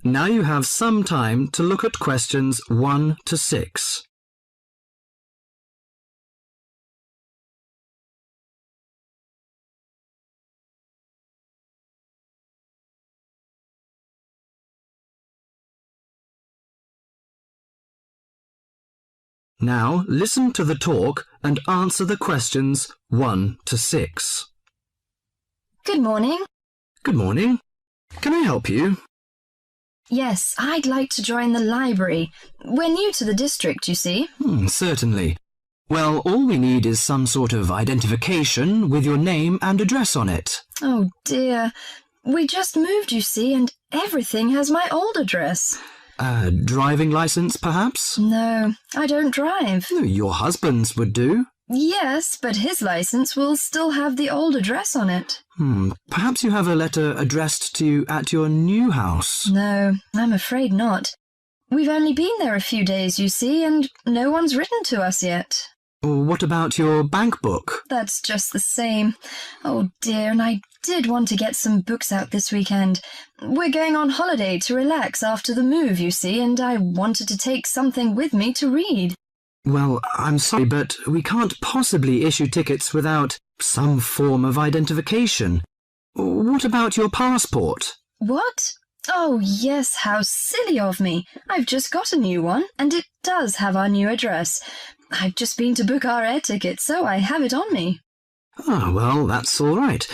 Now you have some time to look at questions 1 to 6. Now listen to the talk and answer the questions 1 to 6. Good morning. Good morning. Can I help you? Yes, I'd like to join the library. We're new to the district, you see. Certainly. Well, all we need is some sort of identification with your name and address on it. Oh dear. We just moved, you see, and everything has my old address. A driving license, perhaps? No, I don't drive. Your husband's would do. Yes, but his license will still have the old address on it. Perhaps you have a letter addressed to you at your new house. No, I'm afraid not. We've only been there a few days, you see, and no one's written to us yet. What about your bank book? That's just the same. Oh dear, and I did want to get some books out this weekend. We're going on holiday to relax after the move, you see, and I wanted to take something with me to read. Well, I'm sorry, but we can't possibly issue tickets without some form of identification. What about your passport? What? Oh, yes, how silly of me. I've just got a new one, and it does have our new address. I've just been to book our air ticket, so I have it on me. Well, that's all right.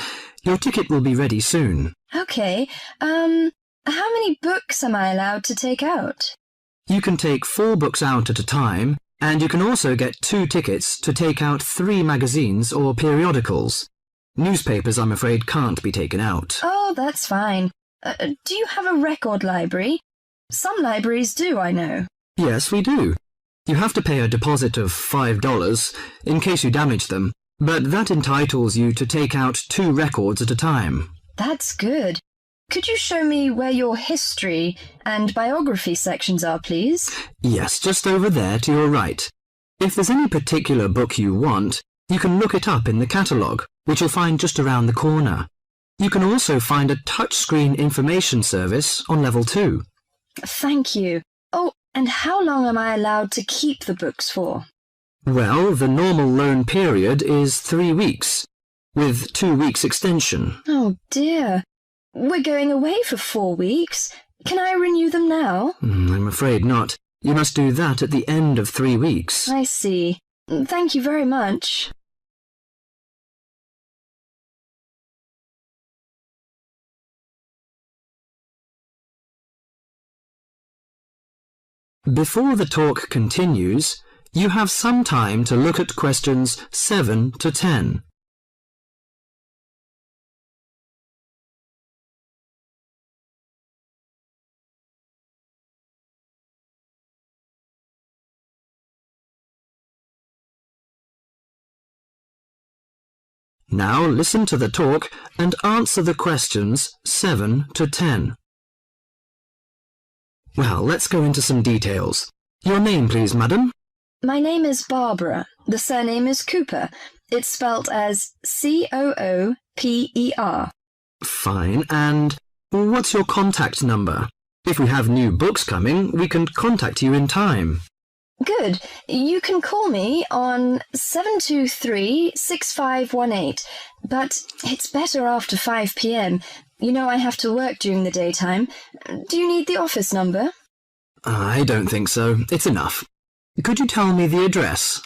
Your ticket will be ready soon. OK, how many books am I allowed to take out? You can take 4 books out at a time, and you can also get 2 tickets to take out 3 magazines or periodicals. Newspapers, I'm afraid, can't be taken out. Oh, that's fine. Do you have a record library? Some libraries do, I know. Yes, we do. You have to pay a deposit of $5 in case you damage them, but that entitles you to take out 2 records at a time. That's good. Could you show me where your history and biography sections are, please? Yes, just over there to your right. If there's any particular book you want, you can look it up in the catalogue, which you'll find just around the corner. You can also find a touchscreen information service on level 2. Thank you. Oh, and how long am I allowed to keep the books for? Well, the normal loan period is 3 weeks, with 2 weeks extension. Oh dear. We're going away for 4 weeks. Can I renew them now? I'm afraid not. You must do that at the end of 3 weeks. I see. Thank you very much. Before the talk continues, you have some time to look at questions 7 to 10. Now listen to the talk and answer the questions 7 to 10. Well, let's go into some details. Your name, please, madam? My name is Barbara. The surname is Cooper. It's spelt as Cooper. Fine. And what's your contact number? If we have new books coming, we can contact you in time. Good. You can call me on 723-6518, but it's better after 5 p.m. You know I have to work during the daytime. Do you need the office number? I don't think so. It's enough. Could you tell me the address?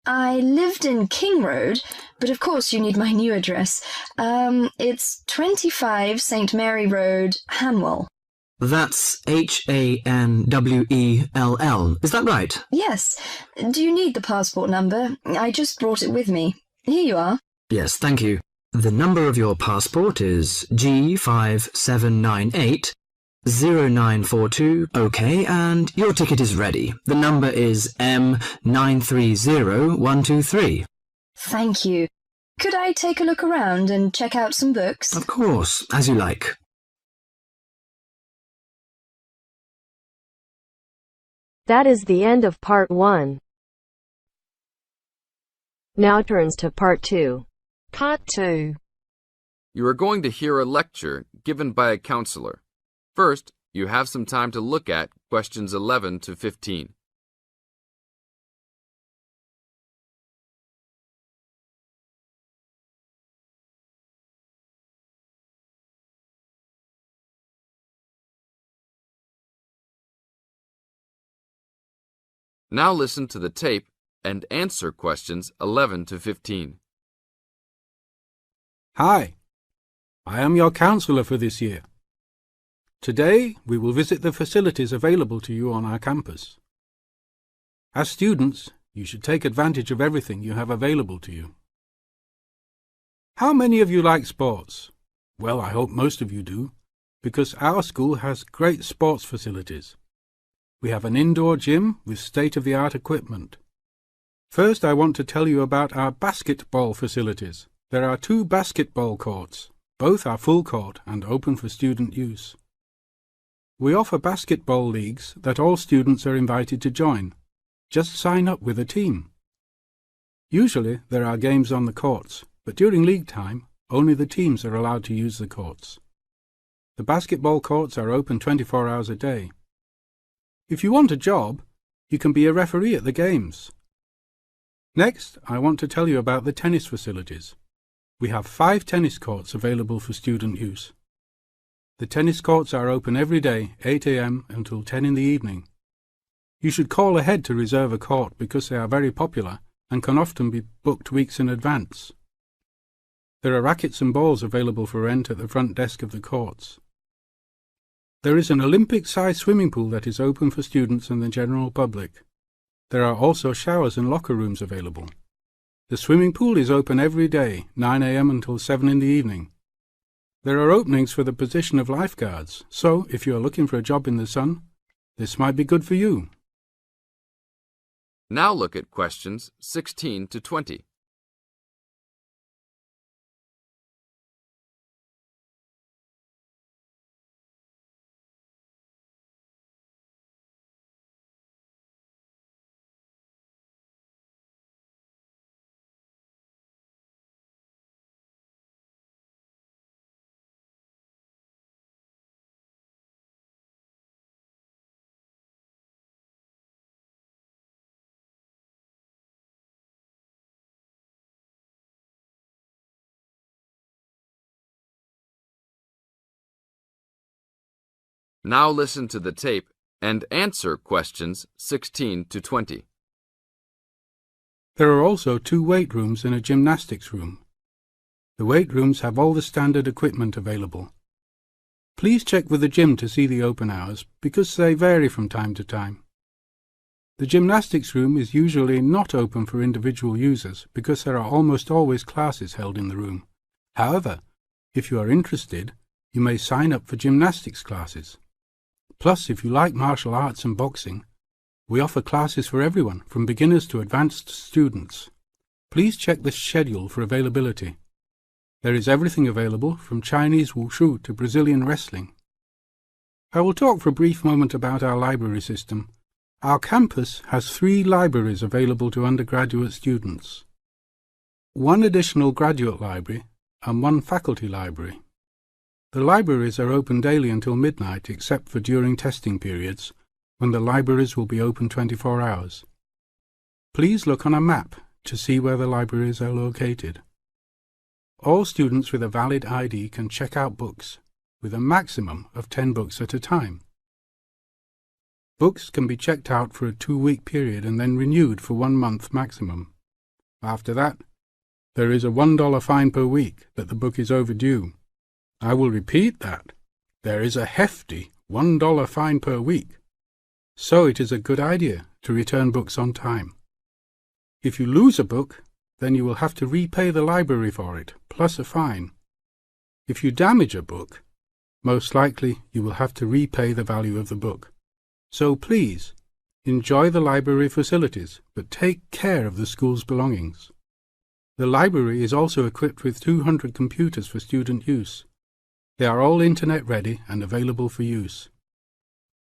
I lived in King Road, but of course you need my new address. It's 25 St. Mary Road, Hanwell. That's Hanwell. Is that right? Yes. Do you need the passport number? I just brought it with me. Here you are. Yes, thank you. The number of your passport is G57980942. OK, and your ticket is ready. The number is M930123. Thank you. Could I take a look around and check out some books? Of course, as you like. That is the end of part 1. Now turns to part 2. Part 2. You are going to hear a lecture given by a counselor. First, You have some time to look at questions 11 to 15. Now listen to the tape and answer questions 11 to 15. Hi, I am your counselor for this year. Today, we will visit the facilities available to you on our campus. As students, you should take advantage of everything you have available to you. How many of you like sports? Well, I hope most of you do, because our school has great sports facilities. We have an indoor gym with state-of-the-art equipment. First, I want to tell you about our basketball facilities. There are 2 basketball courts. Both are full court and open for student use. We offer basketball leagues that all students are invited to join. Just sign up with a team. Usually, there are games on the courts, but during league time, only the teams are allowed to use the courts. The basketball courts are open 24 hours a day. If you want a job, you can be a referee at the games. Next, I want to tell you about the tennis facilities. We have 5 tennis courts available for student use. The tennis courts are open every day, 8 a.m. until 10 in the evening. You should call ahead to reserve a court because they are very popular and can often be booked weeks in advance. There are rackets and balls available for rent at the front desk of the courts. There is an Olympic-sized swimming pool that is open for students and the general public. There are also showers and locker rooms available. The swimming pool is open every day, 9 a.m. until 7 in the evening. There are openings for the position of lifeguards, so if you are looking for a job in the sun, this might be good for you. Now look at questions 16 to 20. Now listen to the tape and answer questions 16 to 20. There are also 2 weight rooms and a gymnastics room. The weight rooms have all the standard equipment available. Please check with the gym to see the open hours because they vary from time to time. The gymnastics room is usually not open for individual users because there are almost always classes held in the room. However, if you are interested, you may sign up for gymnastics classes. Plus, if you like martial arts and boxing, we offer classes for everyone, from beginners to advanced students. Please check the schedule for availability. There is everything available, from Chinese wushu to Brazilian wrestling. I will talk for a brief moment about our library system. Our campus has 3 libraries available to undergraduate students, 1 additional graduate library and 1 faculty library. The libraries are open daily until midnight except for during testing periods, when the libraries will be open 24 hours. Please look on a map to see where the libraries are located. All students with a valid ID can check out books, with a maximum of 10 books at a time. Books can be checked out for a 2-week period and then renewed for 1 month maximum. After that, there is a $1 fine per week that the book is overdue. I will repeat that. There is a hefty $1 fine per week. So it is a good idea to return books on time. If you lose a book, then you will have to repay the library for it, plus a fine. If you damage a book, most likely you will have to repay the value of the book. So please, enjoy the library facilities, but take care of the school's belongings. The library is also equipped with 200 computers for student use. They are all internet ready and available for use.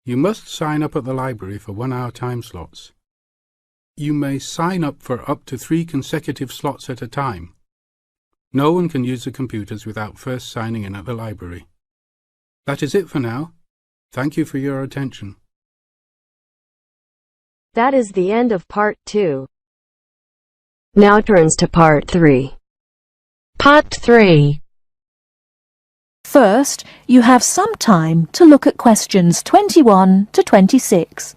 You must sign up at the library for 1-hour time slots. You may sign up for up to 3 consecutive slots at a time. No one can use the computers without first signing in at the library. That is it for now. Thank you for your attention. That is the end of Part 2. Now turns to Part 3. Part 3. First, you have some time to look at questions 21 to 26.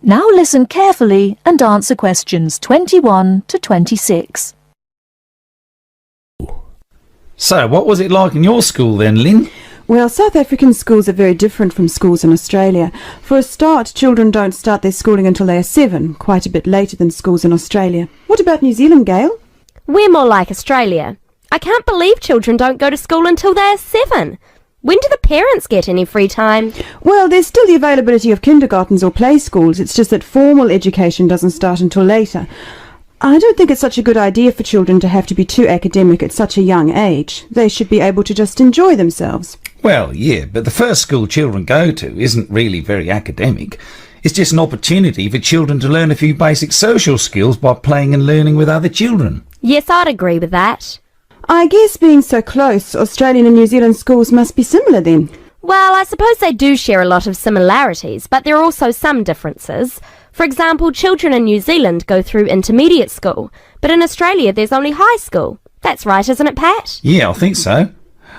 Now listen carefully and answer questions 21 to 26. So, what was it like in your school then, Lynn? Well, South African schools are very different from schools in Australia. For a start, children don't start their schooling until they are 7, quite a bit later than schools in Australia. What about New Zealand, Gail? We're more like Australia. I can't believe children don't go to school until they are 7. When do the parents get any free time? Well, there's still the availability of kindergartens or play schools. It's just that formal education doesn't start until later. I don't think it's such a good idea for children to have to be too academic at such a young age. They should be able to just enjoy themselves. Well, yeah, but the first school children go to isn't really very academic. It's just an opportunity for children to learn a few basic social skills by playing and learning with other children. Yes, I'd agree with that. I guess being so close, Australian and New Zealand schools must be similar then. Well, I suppose they do share a lot of similarities, but there are also some differences. For example, children in New Zealand go through intermediate school, but in Australia there's only high school. That's right, isn't it, Pat? Yeah, I think so.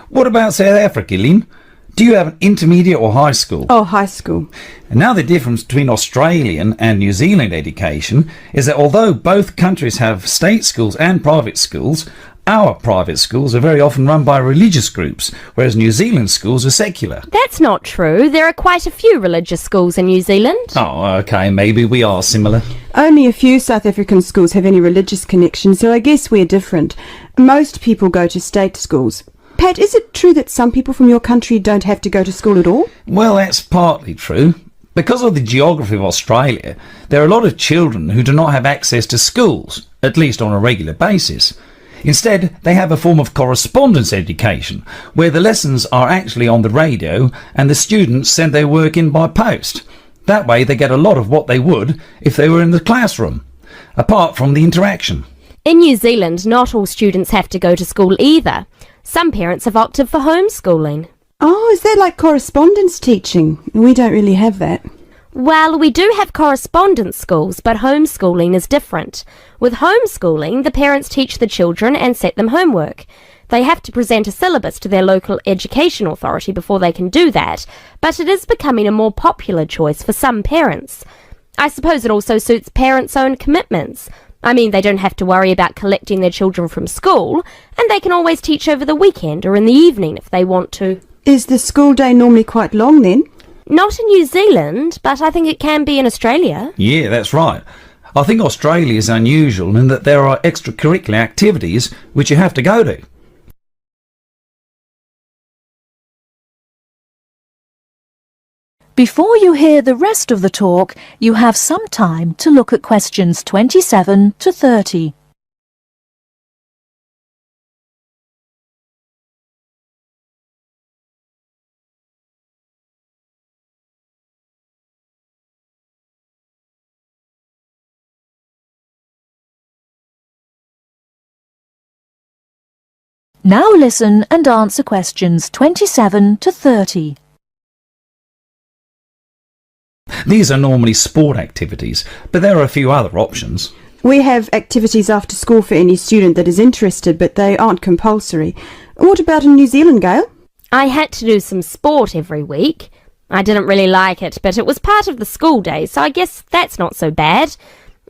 What about South Africa, Lynn? Do you have an intermediate or high school? Oh, high school. And now the difference between Australian and New Zealand education is that although both countries have state schools and private schools, our private schools are very often run by religious groups, whereas New Zealand schools are secular. That's not true. There are quite a few religious schools in New Zealand. Oh, okay, maybe we are similar. Only a few South African schools have any religious connection, so I guess we're different. Most people go to state schools. Pat, is it true that some people from your country don't have to go to school at all? Well, that's partly true. Because of the geography of Australia, there are a lot of children who do not have access to schools, at least on a regular basis. Instead, they have a form of correspondence education, where the lessons are actually on the radio and the students send their work in by post. That way they get a lot of what they would if they were in the classroom, apart from the interaction. In New Zealand, not all students have to go to school either. Some parents have opted for homeschooling. Oh, is that like correspondence teaching? We don't really have that. Well, we do have correspondence schools, but homeschooling is different. With homeschooling, the parents teach the children and set them homework. They have to present a syllabus to their local education authority before they can do that, but it is becoming a more popular choice for some parents. I suppose it also suits parents' own commitments. I mean, they don't have to worry about collecting their children from school, and they can always teach over the weekend or in the evening if they want to. Is the school day normally quite long then? Not in New Zealand, but I think it can be in Australia. Yeah, that's right. I think Australia is unusual in that there are extracurricular activities which you have to go to. Before you hear the rest of the talk, you have some time to look at questions 27 to 30. Now listen and answer questions 27 to 30. These are normally sport activities, but there are a few other options. We have activities after school for any student that is interested, but they aren't compulsory. What about in New Zealand, Gail? I had to do some sport every week. I didn't really like it, but it was part of the school day, so I guess that's not so bad.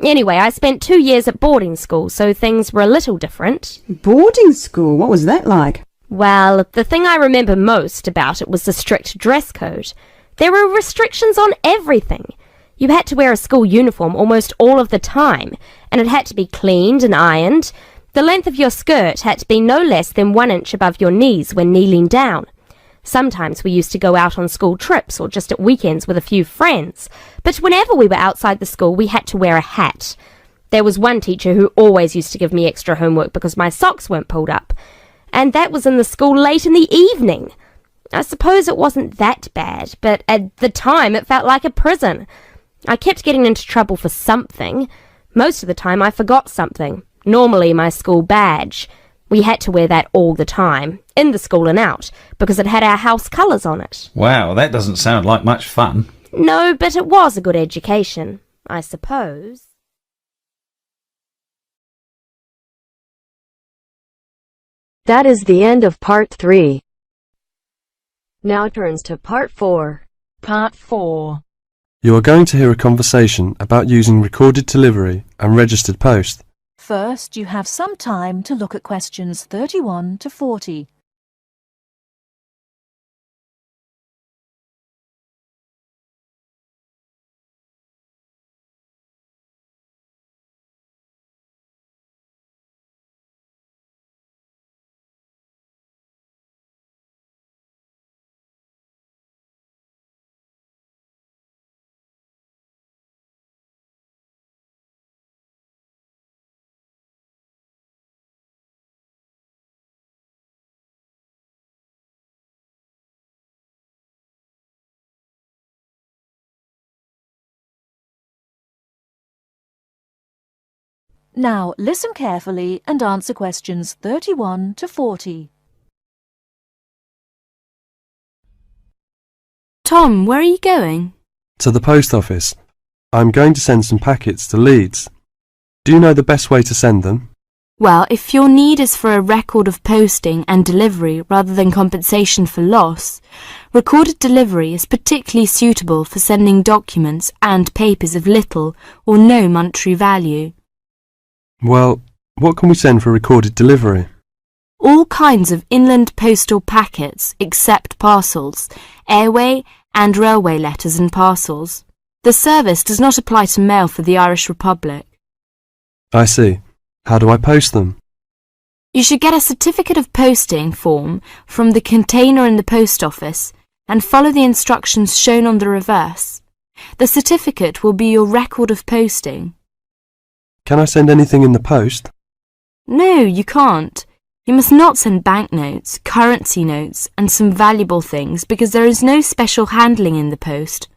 Anyway, I spent 2 years at boarding school, so things were a little different. Boarding school? What was that like? Well, the thing I remember most about it was the strict dress code. There were restrictions on everything. You had to wear a school uniform almost all of the time, and it had to be cleaned and ironed. The length of your skirt had to be no less than 1 inch above your knees when kneeling down. Sometimes we used to go out on school trips or just at weekends with a few friends, but whenever we were outside the school we had to wear a hat. There was one teacher who always used to give me extra homework because my socks weren't pulled up, and that was in the school late in the evening. I suppose it wasn't that bad, but at the time it felt like a prison. I kept getting into trouble for something. Most of the time I forgot something, normally my school badge. We had to wear that all the time, in the school and out, because it had our house colours on it. Wow, that doesn't sound like much fun. No, but it was a good education, I suppose. That is the end of part 3. Now turns to part 4. Part 4. You are going to hear a conversation about using recorded delivery and registered post. First, you have some time to look at questions 31 to 40. Now listen carefully and answer questions 31 to 40. Tom, where are you going? To the post office. I'm going to send some packets to Leeds. Do you know the best way to send them? Well, if your need is for a record of posting and delivery rather than compensation for loss, recorded delivery is particularly suitable for sending documents and papers of little or no monetary value. Well, what can we send for recorded delivery? All kinds of inland postal packets except parcels, airway and railway letters and parcels. The service does not apply to mail for the Irish Republic. I see. How do I post them? You should get a certificate of posting form from the container in the post office and follow the instructions shown on the reverse. The certificate will be your record of posting. Can I send anything in the post? No, you can't. You must not send banknotes, currency notes, and some valuable things because there is no special handling in the post.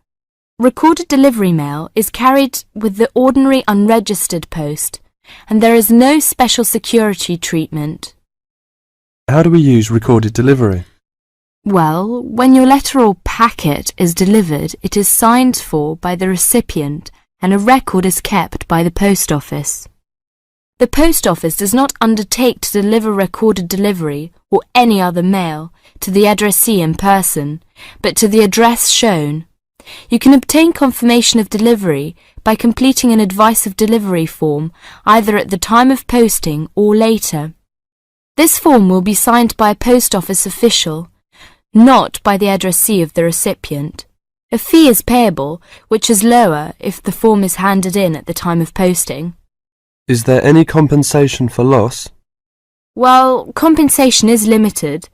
Recorded delivery mail is carried with the ordinary unregistered post, and there is no special security treatment. How do we use recorded delivery? Well, when your letter or packet is delivered, it is signed for by the recipient and a record is kept by the post office. The post office does not undertake to deliver recorded delivery or any other mail to the addressee in person, but to the address shown. You can obtain confirmation of delivery by completing an advice of delivery form either at the time of posting or later. This form will be signed by a post office official, not by the addressee of the recipient. A fee is payable, which is lower if the form is handed in at the time of posting. Is there any compensation for loss? Well, compensation is limited.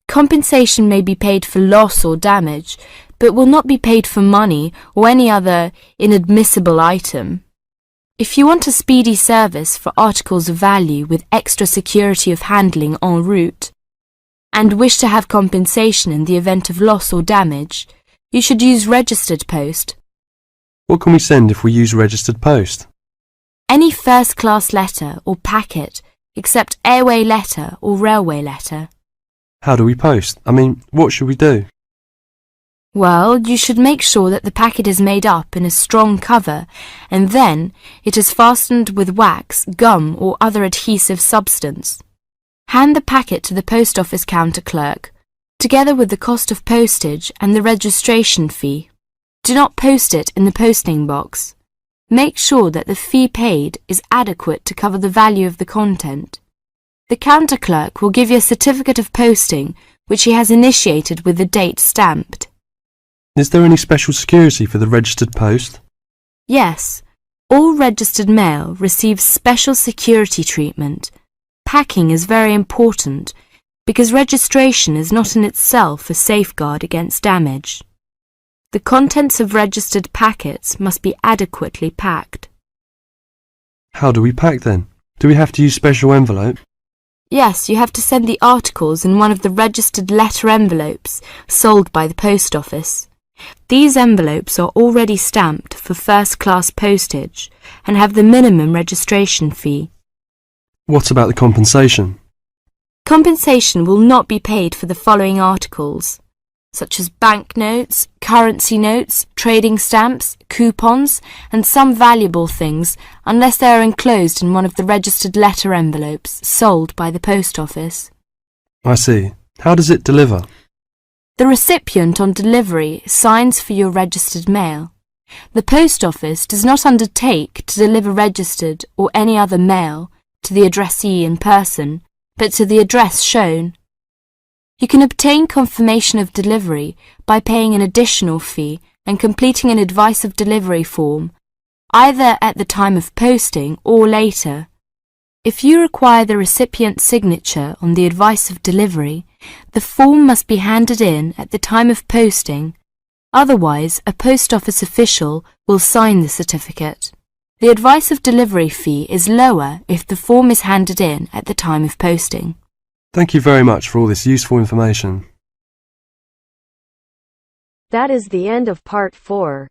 Compensation may be paid for loss or damage, but will not be paid for money or any other inadmissible item. If you want a speedy service for articles of value with extra security of handling en route, and wish to have compensation in the event of loss or damage, you should use registered post. What can we send if we use registered post? Any first-class letter or packet except airway letter or railway letter. How do we post? What should we do? Well, you should make sure that the packet is made up in a strong cover and then it is fastened with wax, gum or other adhesive substance. Hand the packet to the post office counter clerk, together with the cost of postage and the registration fee. Do not post it in the posting box. Make sure that the fee paid is adequate to cover the value of the content. The counter clerk will give you a certificate of posting which he has initiated with the date stamped. Is there any special security for the registered post? Yes, all registered mail receives special security treatment. Packing is very important because registration is not in itself a safeguard against damage. The contents of registered packets must be adequately packed. How do we pack then? Do we have to use special envelope? Yes, you have to send the articles in one of the registered letter envelopes sold by the post office. These envelopes are already stamped for first-class postage and have the minimum registration fee. What about the compensation? Compensation will not be paid for the following articles, such as banknotes, currency notes, trading stamps, coupons, and some valuable things, unless they are enclosed in one of the registered letter envelopes sold by the post office. I see. How does it deliver? The recipient on delivery signs for your registered mail. The post office does not undertake to deliver registered or any other mail to the addressee in person, but to the address shown. You can obtain confirmation of delivery by paying an additional fee and completing an advice of delivery form, either at the time of posting or later. If you require the recipient's signature on the advice of delivery, the form must be handed in at the time of posting. Otherwise, a post office official will sign the certificate. The advice of delivery fee is lower if the form is handed in at the time of posting. Thank you very much for all this useful information. That is the end of part 4.